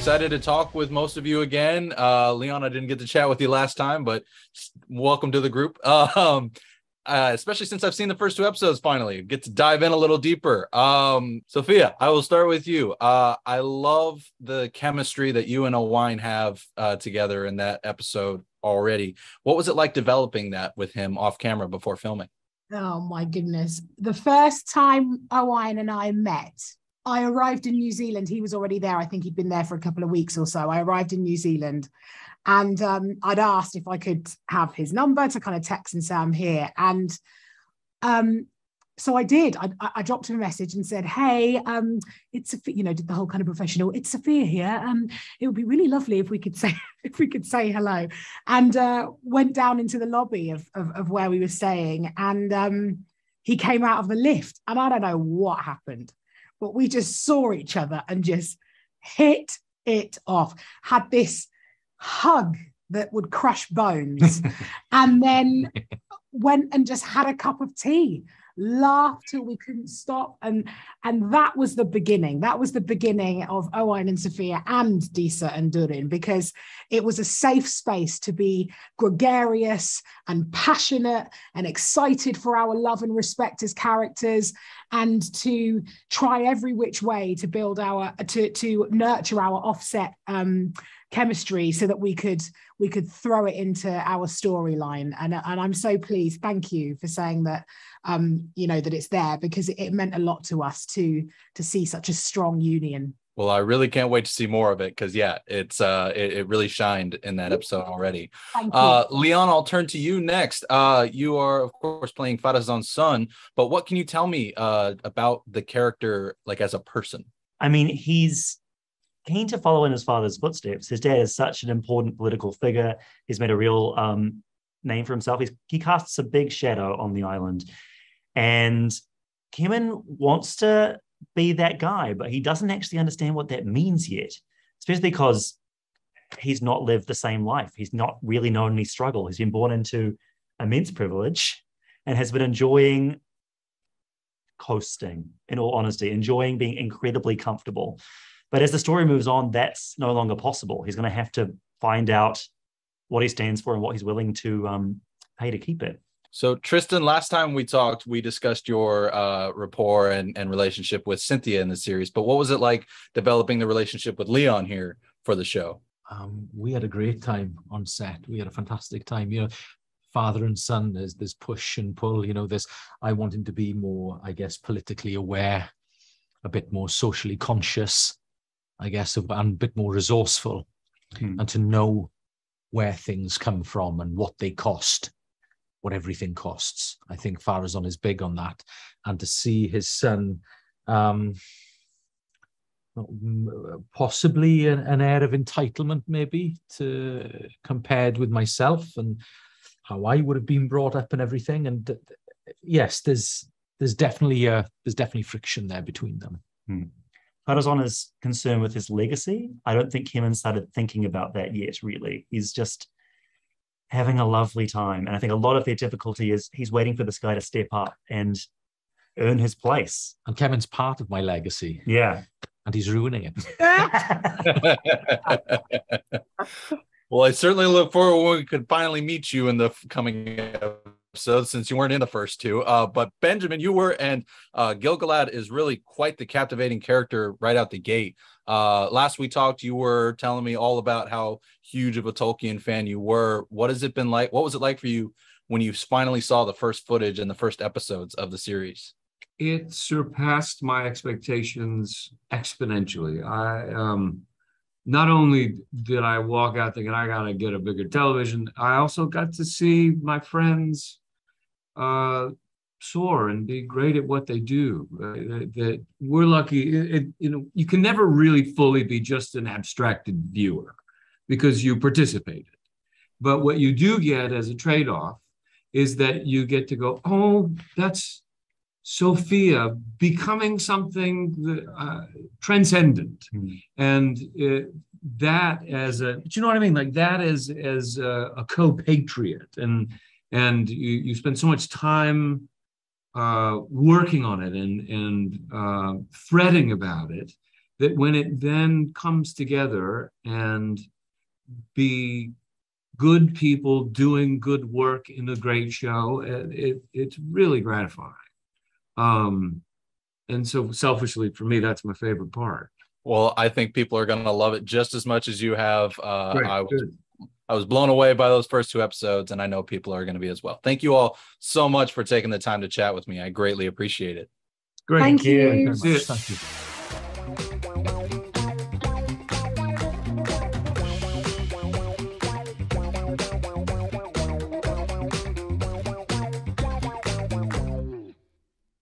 excited to talk with most of you again. Leon, I didn't get to chat with you last time, but welcome to the group. Especially since I've seen the first two episodes finally. Get to dive in a little deeper. Sophia, I will start with you. I love the chemistry that you and Owain have together in that episode already. What was it like developing that with him off camera before filming? Oh my goodness. The first time Owain and I met, I arrived in New Zealand. He was already there. I think he'd been there for a couple of weeks or so. I arrived in New Zealand and I'd asked if I could have his number to kind of text and say I'm here. And so I did. I dropped him a message and said, hey, it's Sophia, did the whole kind of professional, it's Sophia here. It would be really lovely if we could say hello. And went down into the lobby of where we were staying. And he came out of the lift and I don't know what happened, but we just saw each other and just hit it off, had this hug that would crush bones, and then went and just had a cup of tea, laughed till we couldn't stop. And that was the beginning. That was the beginning of Owain and Sophia and Disa and Durin, because it was a safe space to be gregarious and passionate and excited for our love and respect as characters, and to try every which way to build to nurture our offset chemistry so that we could throw it into our storyline. And I'm so pleased. Thank you for saying that, that it's there, because it meant a lot to us to see such a strong union. Well, I really can't wait to see more of it, because it really shined in that episode already. Thank you. Leon, I'll turn to you next. You are, of course, playing Farazan's son, but what can you tell me about the character, like as a person? I mean, he's keen to follow in his father's footsteps. His dad is such an important political figure. He's made a real name for himself. He casts a big shadow on the island. And Kemen wants to be that guy, but he doesn't actually understand what that means yet, especially because he's not lived the same life. He's not really known any struggle. He's been born into immense privilege and has been enjoying coasting, in all honesty, enjoying being incredibly comfortable. But as the story moves on, that's no longer possible. He's going to have to find out what he stands for and what he's willing to pay to keep it. So Trystan, last time we talked, we discussed your rapport and relationship with Cynthia in the series, but what was it like developing the relationship with Leon here for the show? We had a great time on set. We had a fantastic time. Father and son, there's push and pull. I want him to be more, I guess, politically aware, a bit more socially conscious, I guess, and a bit more resourceful, and to know where things come from and what they cost, what everything costs. I think Farazan is big on that. And to see his son possibly an air of entitlement, maybe, compared with myself and how I would have been brought up and everything. And yes, there's definitely friction there between them. Farazan is concerned with his legacy. I don't think Kemen started thinking about that yet, really. He's just having a lovely time. And I think a lot of their difficulty is he's waiting for this guy to step up and earn his place. And Kemen's part of my legacy. Yeah. And he's ruining it. Well, I certainly look forward when we could finally meet you in the coming episodes, since you weren't in the first two. But Benjamin, you were, and Gil-galad is really quite the captivating character right out the gate. Last we talked, you were telling me all about how huge of a Tolkien fan you were. What has it been like? What was it like for you when you finally saw the first footage and the first episodes of the series? It surpassed my expectations exponentially. Not only did I walk out thinking I gotta get a bigger television, I also got to see my friends soar and be great at what they do. That we're lucky. You can never really fully be just an abstracted viewer because you participated. But what you do get as a trade-off is that you get to go, oh, that's Sophia becoming something transcendent. And that as a, you know what I mean? Like that as a co-patriot. And you spend so much time working on it and fretting about it that when it then comes together and be good people doing good work in a great show, it's really gratifying. And so selfishly for me, that's my favorite part. Well, I think people are going to love it just as much as you have. Great, good. I was blown away by those first 2 episodes, and I know people are going to be as well. Thank you all so much for taking the time to chat with me. I greatly appreciate it. Great. Thank you. Thank you very See much. it. Thank you.